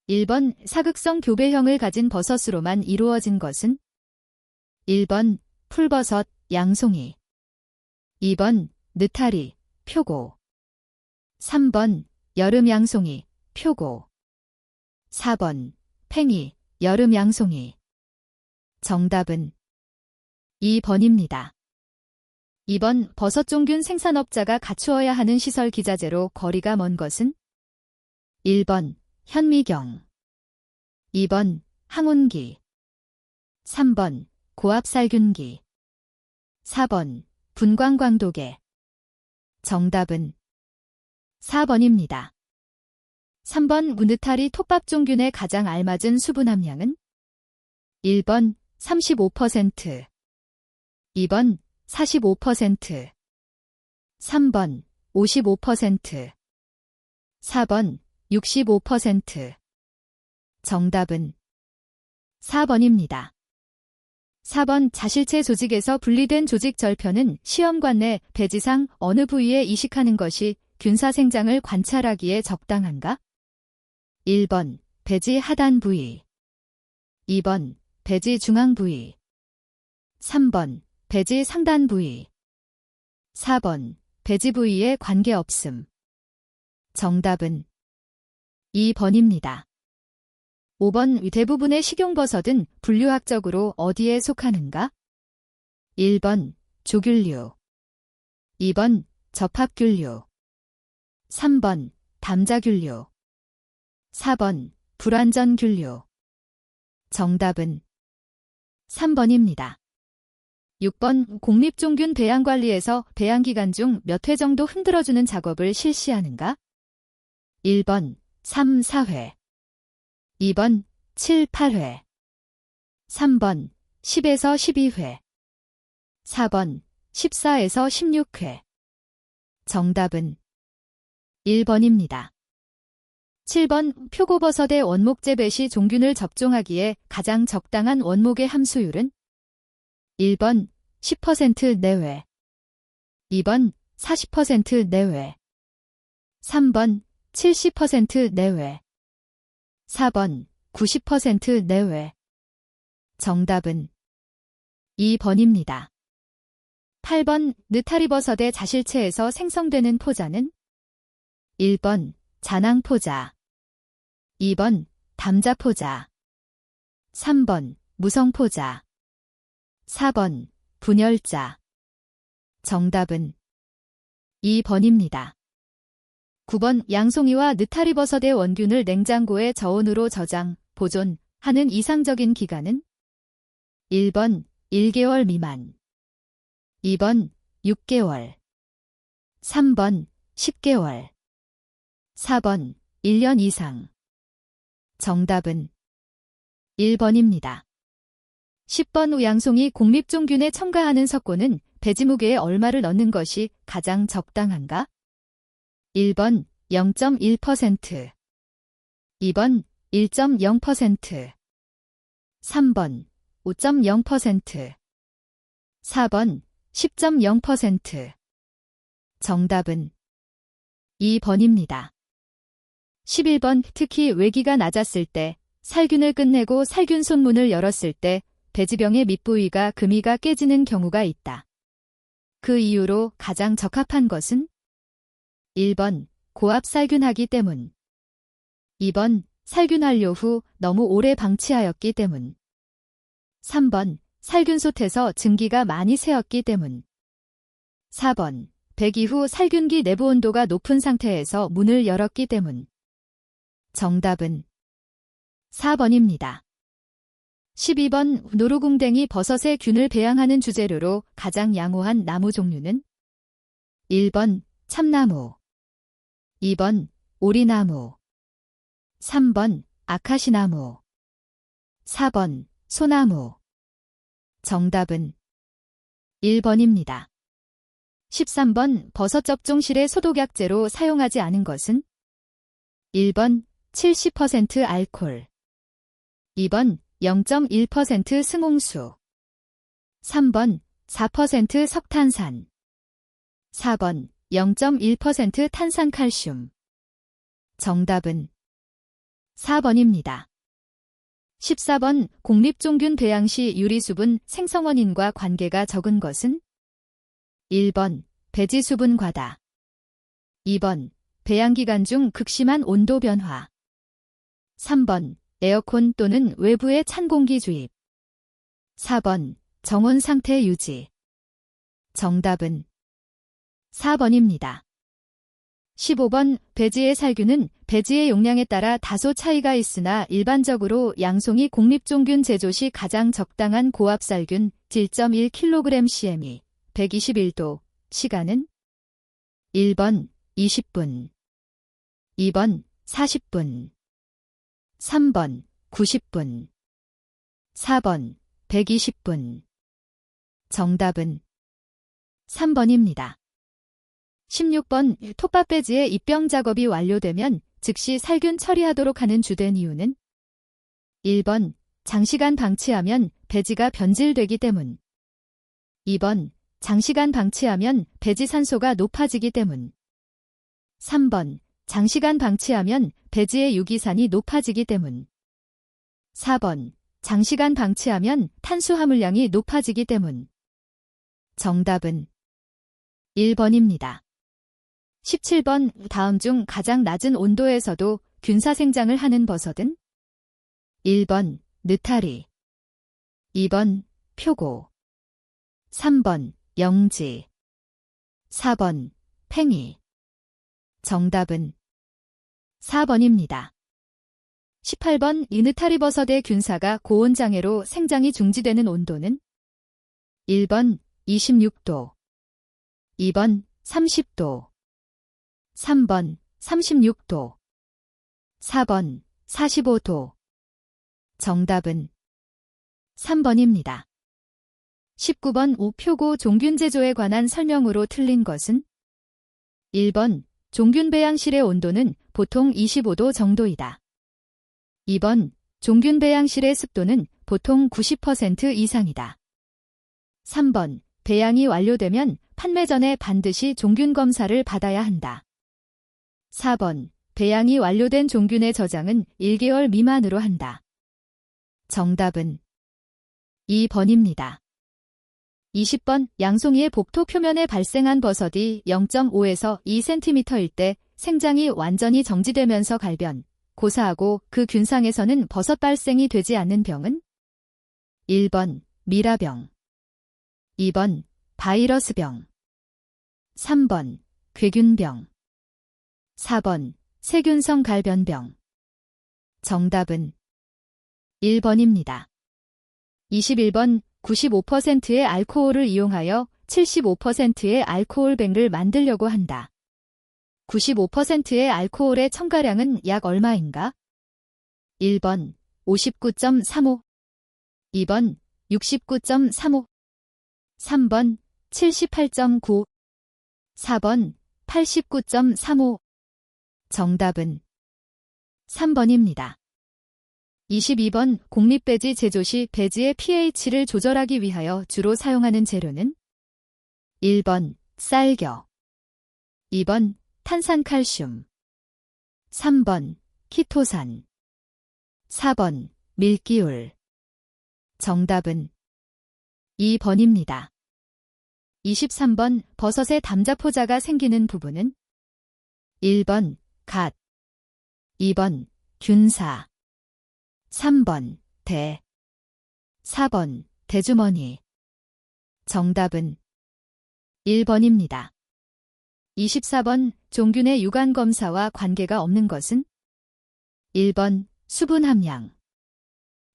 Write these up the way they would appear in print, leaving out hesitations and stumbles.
1번 사극성 교배형을 가진 버섯으로만 이루어진 것은? 1번 풀버섯, 양송이. 2번 느타리, 표고. 3번 여름 양송이, 표고. 4번 팽이, 여름 양송이. 정답은 2번입니다. 2번 버섯종균 생산업자가 갖추어야 하는 시설 기자재로 거리가 먼 것은? 1번 현미경. 2번 항온기. 3번 고압살균기. 4번 분광광도계. 정답은 4번입니다. 3번 느타리 톱밥종균에 가장 알맞은 수분 함량은? 1번 35%, 2번 45%, 3번 55%, 4번 65%. 정답은 4번입니다. 4번 자실체 조직에서 분리된 조직 절편은 시험관 내 배지상 어느 부위에 이식하는 것이 균사 생장을 관찰하기에 적당한가? 1번 배지 하단 부위, 2번 배지 중앙 부위, 3번 배지 상단 부위, 4번 배지 부위에 관계없음. 정답은 2번입니다. 5번 대부분의 식용버섯은 분류학적으로 어디에 속하는가? 1번 조균류, 2번 접합균류, 3번 담자균류, 4번 불완전균류. 정답은 3번입니다. 6번 공립종균 배양관리에서 배양기간 중 몇 회 정도 흔들어주는 작업을 실시하는가? 1번 3, 4회, 2번 7, 8회, 3번 10에서 12회, 4번 14에서 16회. 정답은 1번입니다. 7번 표고버섯의 원목재 시 종균을 접종하기에 가장 적당한 원목의 함수율은? 1번 10% 내외, 2번 40% 내외, 3번 70% 내외, 4번 90% 내외. 정답은 2번입니다. 8번 느타리버섯의 자실체에서 생성되는 포자는? 1번 잔황포자, 2번 담자포자, 3번 무성포자, 4번 분열자. 정답은 2번입니다. 9번 양송이와 느타리버섯의 원균을 냉장고에 저온으로 저장, 보존하는 이상적인 기간은? 1번 1개월 미만, 2번 6개월, 3번 10개월, 4번 1년 이상. 정답은 1번입니다. 10번 양송이 공립종균에 첨가하는 석고는 배지무게에 얼마를 넣는 것이 가장 적당한가? 1번 0.1%, 2번 1.0%, 3번 5.0%, 4번 10.0%. 정답은 2번입니다. 11번 특히 외기가 낮았을 때, 살균을 끝내고 살균 손문을 열었을 때 배지병의 밑부위가 금이가 깨지는 경우가 있다. 그 이유로 가장 적합한 것은? 1번 고압 살균하기 때문, 2번 살균 완료 후 너무 오래 방치하였기 때문, 3번 살균솥에서 증기가 많이 새었기 때문, 4번 배기 후 살균기 내부 온도가 높은 상태에서 문을 열었기 때문. 정답은 4번입니다. 12번 노루궁뎅이 버섯의 균을 배양하는 주재료로 가장 양호한 나무 종류는? 1번 참나무, 2번 오리나무, 3번 아카시나무, 4번 소나무. 정답은 1번입니다. 13번 버섯 접종실의 소독약제로 사용하지 않은 것은? 1번 70% 알코올, 2번 0.1% 승홍수, 3번 4% 석탄산, 4번 0.1% 탄산칼슘. 정답은 4번입니다. 14번 공립종균 배양 시 유리수분 생성원인과 관계가 적은 것은 1번 배지수분 과다 2번 배양기간 중 극심한 온도 변화 3번 에어컨 또는 외부의 찬 공기 주입 4번 정온 상태 유지 정답은 4번입니다. 15번 배지의 살균은 배지의 용량에 따라 다소 차이가 있으나 일반적으로 양송이 공립종균 제조 시 가장 적당한 고압살균 1.1kg/cm이 121도 시간은 1번 20분 2번 40분 3번 90분 4번 120분 정답은 3번입니다. 16번 톱밥 배지의 입병 작업이 완료되면 즉시 살균 처리하도록 하는 주된 이유는 1번 장시간 방치하면 배지가 변질되기 때문 2번 장시간 방치하면 배지 산소가 높아지기 때문 3번 장시간 방치하면 배지의 유기산이 높아지기 때문 4번 장시간 방치하면 탄수 함유량이 높아지기 때문 정답은 1번입니다. 17번 다음 중 가장 낮은 온도에서도 균사 생장을 하는 버섯은 1번 느타리 2번 표고 3번 영지 4번 팽이 정답은 4번입니다. 18번 이 느타리 버섯의 균사가 고온장애로 생장이 중지되는 온도는 1번 26도 2번 30도 3번 36도 4번 45도 정답은 3번입니다. 19번 우표고 종균 제조에 관한 설명으로 틀린 것은 1번 종균 배양실의 온도는 보통 25도 정도이다. 2번 종균 배양실의 습도는 보통 90% 이상이다. 3번 배양이 완료되면 판매 전에 반드시 종균 검사를 받아야 한다. 4번 배양이 완료된 종균의 저장은 1개월 미만으로 한다. 정답은 2번입니다. 20번 양송이의 복토 표면에 발생한 버섯이 0.5에서 2cm일 때 생장이 완전히 정지되면서 갈변, 고사하고 그 균상에서는 버섯 발생이 되지 않는 병은 1번 미라병 2번 바이러스병 3번 괴균병 4번 세균성 갈변병 정답은 1번입니다. 21번 95%의 알코올을 이용하여 75%의 알코올백을 만들려고 한다. 95%의 알코올의 첨가량은 약 얼마인가? 1번 59.35 2번 69.35 3번 78.9 4번 89.35 정답은 3번입니다. 22번 공립배지 제조 시 배지의 pH를 조절하기 위하여 주로 사용하는 재료는 1번 쌀겨 2번 탄산칼슘 3번 키토산 4번 밀기울 정답은 2번입니다. 23번 버섯의 담자포자가 생기는 부분은 1번 갓 2번 균사 3번 대 4번 대주머니 정답은 1번입니다. 24번 종균의 유관검사와 관계가 없는 것은 1번 수분 함량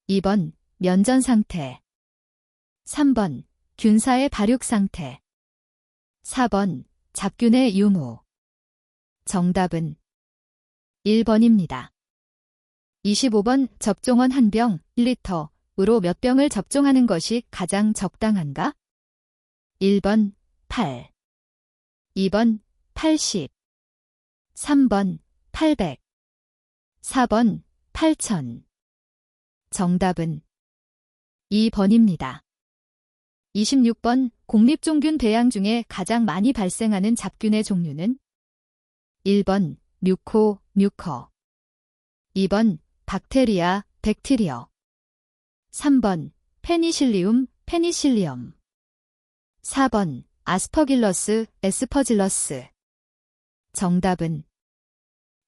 2번 면전 상태 3번 균사의 발육 상태 4번 잡균의 유무 정답은 1번입니다. 25번 접종원 한 병 1리터으로 몇 병을 접종하는 것이 가장 적당한가? 1번 8 2번 80 3번 800 4번 8000 정답은 2번입니다. 26번 공립종균 배양 중에 가장 많이 발생하는 잡균의 종류는 1번 뮤코, 뮤커 2번 박테리아, 백티리어. 3번 페니실리움, 페니실리엄. 4번 아스퍼길러스, 에스퍼질러스. 정답은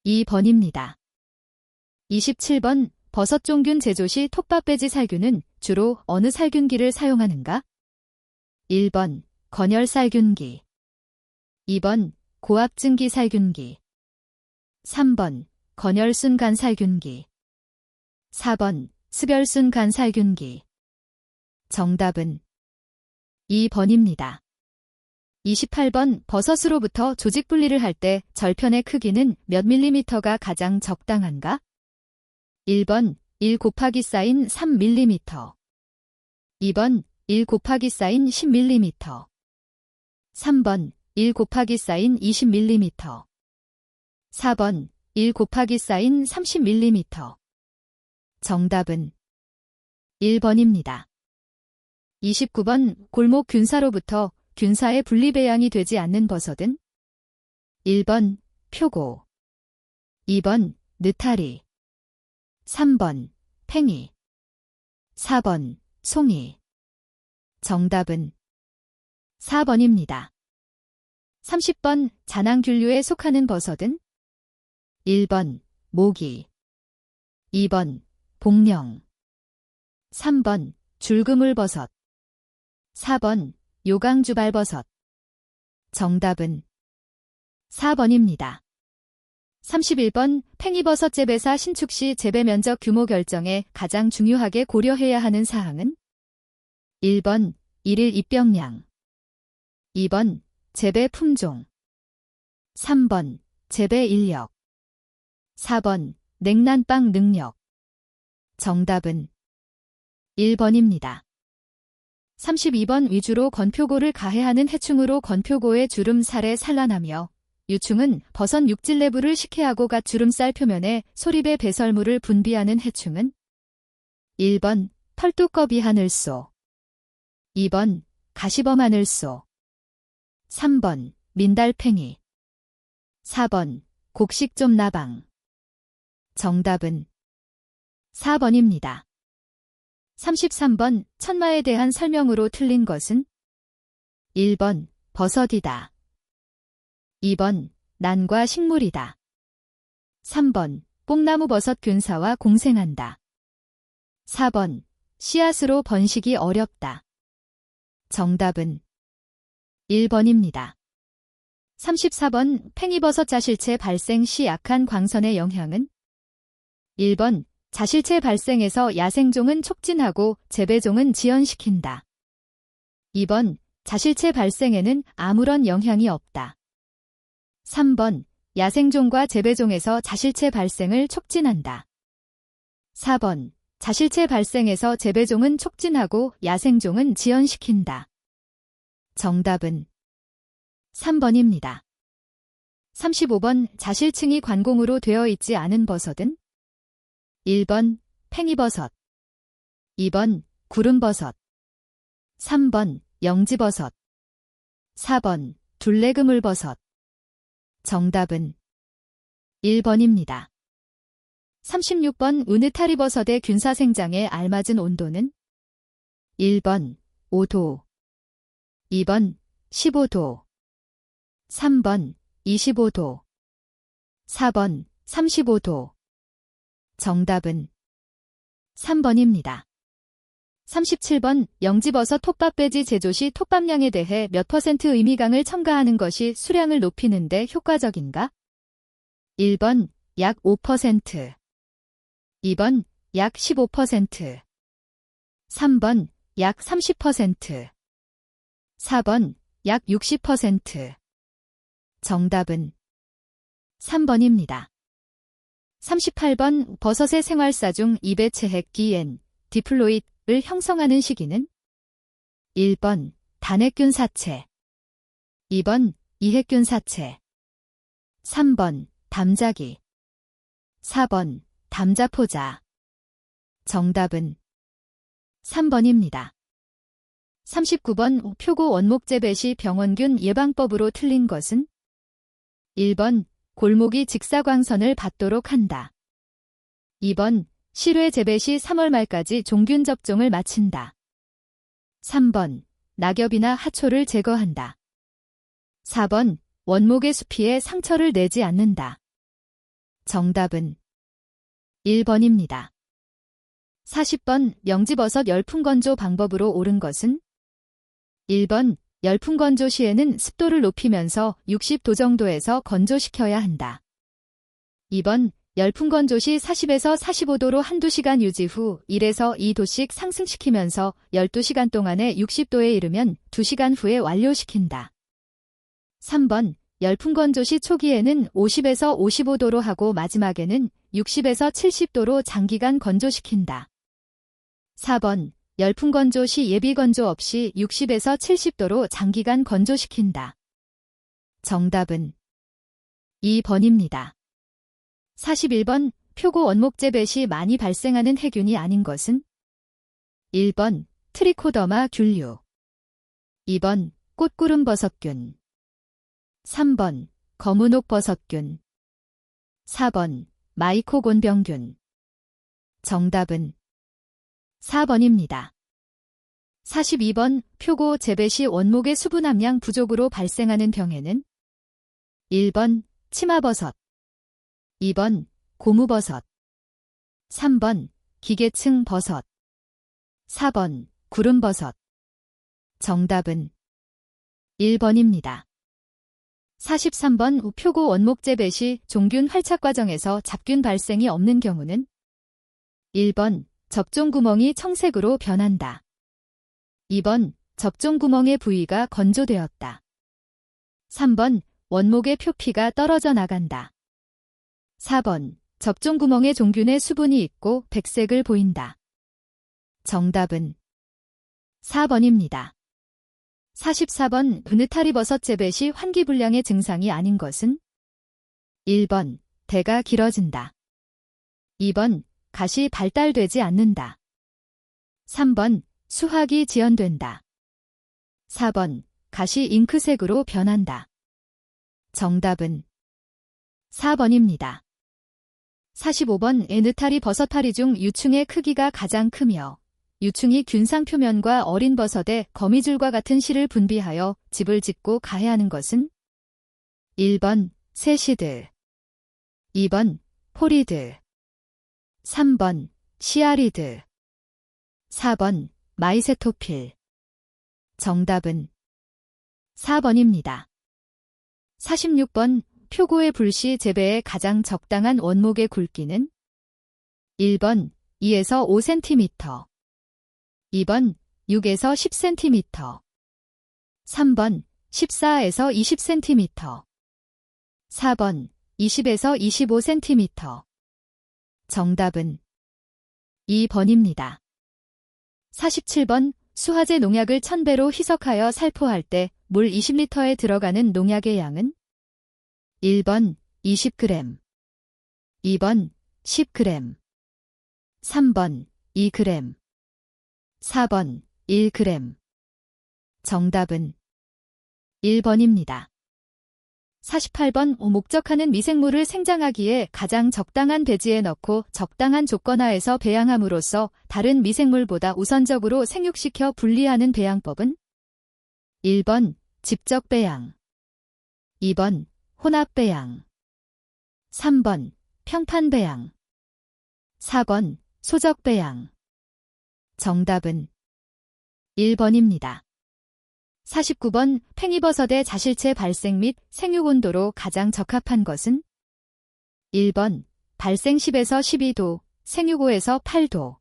2번입니다. 27번 버섯종균 제조 시 톱밥배지 살균은 주로 어느 살균기를 사용하는가? 1번 건열살균기. 2번 고압증기 살균기. 3번 건열순간 살균기. 4번 습열순간 살균기. 정답은 2번입니다. 28번 버섯으로부터 조직 분리를 할 때 절편의 크기는 몇 밀리미터가 가장 적당한가? 1번 1 곱하기 사인 3mm. 2번 1 곱하기 사인 10mm. 3번 1 곱하기 사인 20mm. 4번 1 곱하기 사인 30mm. 정답은 1번입니다. 29번 골목 균사로부터 균사의 분리배양이 되지 않는 버섯은? 1번 표고. 2번 느타리. 3번 팽이. 4번 송이. 정답은 4번입니다. 30번 잔황균류에 속하는 버섯은? 1번 모기. 2번 복령. 3번 줄그물버섯. 4번 요강주발버섯. 정답은 4번입니다. 31번 팽이버섯 재배사 신축 시 재배 면적 규모 결정에 가장 중요하게 고려해야 하는 사항은? 1번 일일 입병량. 2번 재배 품종. 3번 재배 인력. 4번 냉난방 능력. 정답은 1번입니다. 32번 위주로 건표고를 가해하는 해충으로 건표고의 주름살에 산란하며 유충은 버섯 육질 내부를 식혜하고 갓 주름살 표면에 소립의 배설물을 분비하는 해충은? 1번 털뚜꺼비 하늘소. 2번 가시범 하늘소. 3번 민달팽이. 4번 곡식좀 나방. 정답은 4번입니다. 33번 천마에 대한 설명으로 틀린 것은? 1번 버섯이다. 2번 난과 식물이다. 3번 뽕나무버섯 균사와 공생한다. 4번 씨앗으로 번식이 어렵다. 정답은 1번입니다. 34번 팽이버섯 자실체 발생 시 약한 광선의 영향은? 1번 자실체 발생에서 야생종은 촉진하고 재배종은 지연시킨다. 2번 자실체 발생에는 아무런 영향이 없다. 3번 야생종과 재배종에서 자실체 발생을 촉진한다. 4번 자실체 발생에서 재배종은 촉진하고 야생종은 지연시킨다. 정답은 3번입니다. 35번 자실층이 관공으로 되어 있지 않은 버섯은? 1번 팽이버섯. 2번 구름버섯. 3번 영지버섯. 4번 둘레그물버섯. 정답은 1번입니다. 36번 우느타리버섯의 균사 생장에 알맞은 온도는? 1번 5도. 2번 15도. 3번 25도. 4번 35도. 정답은 3번입니다. 37번 영지버섯 톱밥배지 제조 시 톱밥량에 대해 몇 % 의미강을 첨가하는 것이 수량을 높이는 데 효과적인가? 1번 약 5%. 2번 약 15%. 3번 약 30%. 4번 약 60%. 정답은 3번입니다. 38번 버섯의 생활사 중 이배체핵기 N, 디플로이드를 형성하는 시기는? 1번 단핵균 사체. 2번 이핵균 사체. 3번 담자기. 4번 담자포자. 정답은 3번입니다. 39번 표고 원목 재배 시 병원균 예방법으로 틀린 것은? 1번 골목이 직사광선을 받도록 한다. 2번 실외 재배 시 3월 말까지 종균 접종을 마친다. 3번. 낙엽이나 하초를 제거한다. 4번. 원목의 수피에 상처를 내지 않는다. 정답은 1번입니다. 40번. 명지버섯 열풍건조 방법으로 옳은 것은? 1번. 열풍건조 시에는 습도를 높이면서 60도 정도에서 건조시켜야 한다. 2번. 열풍건조 시 40에서 45도로 한두 시간 유지 후 1에서 2도씩 상승시키면서 12시간 동안에 60도에 이르면 2시간 후에 완료시킨다. 3번. 열풍건조 시 초기에는 50에서 55도로 하고 마지막에는 60에서 70도로 장기간 건조시킨다. 4번. 열풍건조 시 예비건조 없이 60에서 70도로 장기간 건조시킨다. 정답은 2번입니다. 41번. 표고 원목 재배 시 많이 발생하는 해균이 아닌 것은? 1번. 트리코더마 균류. 2번. 꽃구름버섯균. 3번. 거문옥버섯균. 4번. 마이코곤병균. 정답은 4번입니다. 42번. 표고 재배 시 원목의 수분 함량 부족으로 발생하는 병에는? 1번. 치마버섯. 2번. 고무버섯. 3번. 기계층 버섯. 4번. 구름버섯. 정답은 1번입니다. 43번. 표고 원목 재배 시 종균 활착 과정에서 잡균 발생이 없는 경우는? 1번. 접종구멍이 청색으로 변한다. 2번. 접종구멍의 부위가 건조되었다. 3번. 원목의 표피가 떨어져 나간다. 4번. 접종구멍에 종균의 수분이 있고 백색을 보인다. 정답은 4번입니다. 44번. 느타리버섯 재배 시 환기불량의 증상이 아닌 것은? 1번. 대가 길어진다. 2번. 갓이 발달되지 않는다. 3번. 수확이 지연된다. 4번. 갓이 잉크색으로 변한다. 정답은 4번입니다. 45번. 느타리 버섯파리 중 유충의 크기가 가장 크며 유충이 균상 표면과 어린 버섯에 거미줄과 같은 실을 분비하여 집을 짓고 가해하는 것은? 1번. 세시드. 2번. 포리드. 3번. 시아리드. 4번. 마이세토필. 정답은 4번입니다. 46번. 표고의 불씨 재배에 가장 적당한 원목의 굵기는? 1번. 2에서 5cm. 2번. 6에서 10cm. 3번. 14에서 20cm. 4번. 20에서 25cm. 정답은 2번입니다. 47번. 수화제 농약을 1000배로 희석하여 살포할 때 물 20리터에 들어가는 농약의 양은? 1번. 20g. 2번. 10g. 3번. 2g. 4번. 1g. 정답은 1번입니다. 48번. 목적하는 미생물을 생장하기에 가장 적당한 배지에 넣고 적당한 조건 하에서 배양함으로써 다른 미생물보다 우선적으로 생육시켜 분리하는 배양법은? 1번. 직접 배양. 2번. 혼합 배양. 3번. 평판 배양. 4번. 소적 배양. 정답은 1번입니다. 49번. 팽이버섯의 자실체 발생 및 생육 온도로 가장 적합한 것은? 1번. 발생 10에서 12도, 생육 5에서 8도.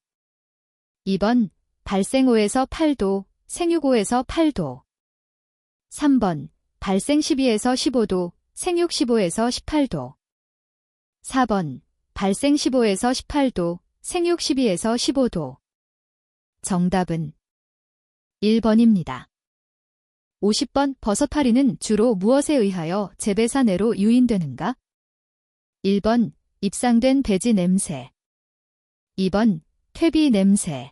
2번. 발생 5에서 8도, 생육 5에서 8도. 3번. 발생 12에서 15도, 생육 15에서 18도. 4번. 발생 15에서 18도, 생육 12에서 15도. 정답은 1번입니다. 50번. 버섯파리는 주로 무엇에 의하여 재배사 내로 유인되는가? 1번. 입상된 배지 냄새. 2번. 퇴비 냄새.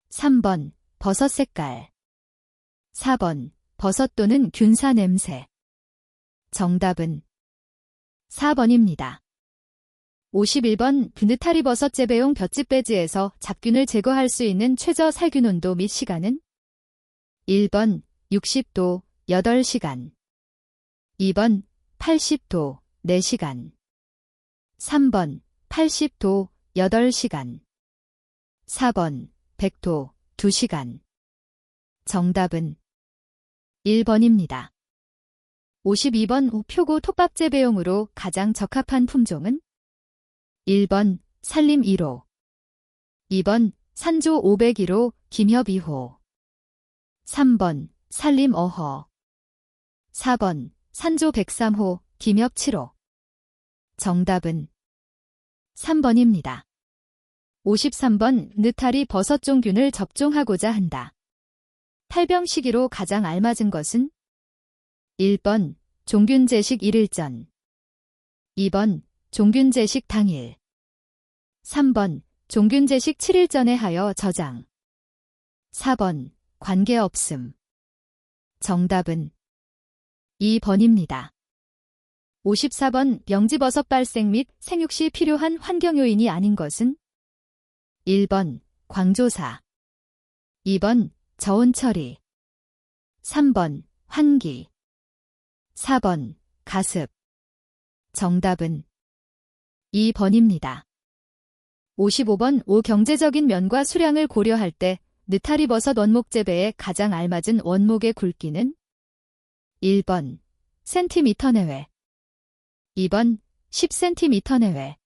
3번. 버섯 색깔. 4번. 버섯 또는 균사 냄새. 정답은 4번입니다. 51번 느타리버섯 재배용 볏짚 배지에서 잡균을 제거할 수 있는 최저 살균 온도 및 시간은? 1번 60도 8시간 2번 80도 4시간 3번 80도 8시간 4번 100도 2시간 정답은 1번입니다. 52번 표고 톱밥 재배용으로 가장 적합한 품종은? 1번 산림 1호 2번 산조 501호 김협 2호 3번 산림 어허 4번 산조 103호 김협 7호 정답은 3번입니다. 53번 느타리 버섯종균을 접종하고자 한다. 탈병 시기로 가장 알맞은 것은? 1번 종균 제식 1일 전 2번 종균 제식 당일 3번 종균 제식 7일 전에 하여 저장 4번 관계없음 정답은 2번입니다. 54번 명지버섯 발생 및 생육 시 필요한 환경 요인이 아닌 것은? 1번 광조사 2번 저온 처리 3번 환기 4번 가습 정답은 2번입니다. 55번 경제적인 면과 수량을 고려할 때 느타리버섯 원목 재배에 가장 알맞은 원목의 굵기는? 1번 센티미터 내외 2번 10cm 내외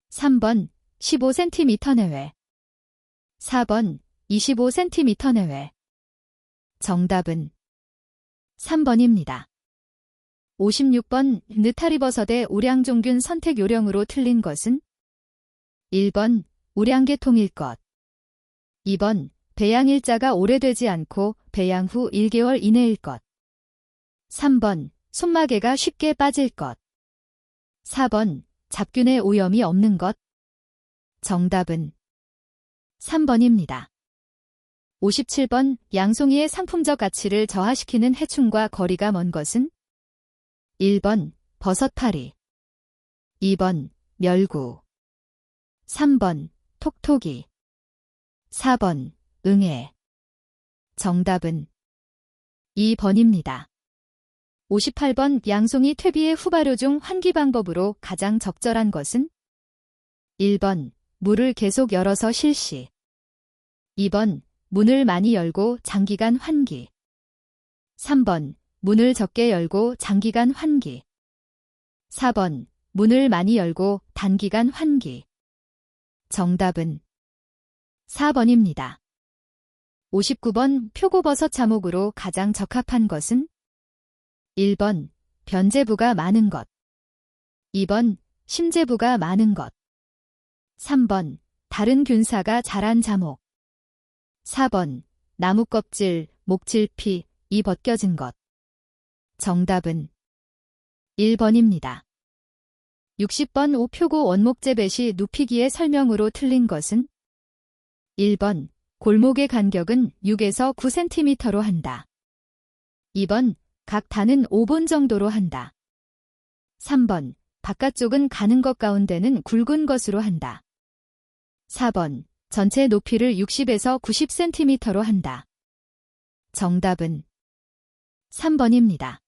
3번 15cm 내외 4번 25cm 내외 정답은 3번입니다. 56번 느타리버섯의 우량종균 선택 요령으로 틀린 것은? 1번 우량계통일 것 2번 배양 일자가 오래되지 않고 배양 후 1개월 이내일 것 3번 손마개가 쉽게 빠질 것 4번 잡균의 오염이 없는 것 정답은 3번입니다. 57번 양송이의 상품적 가치를 저하시키는 해충과 거리가 먼 것은? 1번 버섯파리 2번 멸구 3번 톡톡이 4번 응애 정답은 2번입니다. 58번 양송이 퇴비의 후발효 중 환기 방법으로 가장 적절한 것은? 1번 물을 계속 열어서 실시 2번 문을 많이 열고 장기간 환기 3번 문을 적게 열고 장기간 환기 4번 문을 많이 열고 단기간 환기 정답은 4번입니다. 59번 표고버섯 자목으로 가장 적합한 것은? 1번 변제부가 많은 것 2번 심제부가 많은 것 3번 다른 균사가 자란 자목 4번 나무 껍질, 목질피, 이 벗겨진 것 정답은 1번입니다. 60번 표고 원목 재배 시 눕히기의 설명으로 틀린 것은? 1번 골목의 간격은 6에서 9cm로 한다. 2번 각 단은 5본 정도로 한다. 3번 바깥쪽은 가는 것 가운데는 굵은 것으로 한다. 4번 전체 높이를 60에서 90cm로 한다. 정답은 3번입니다.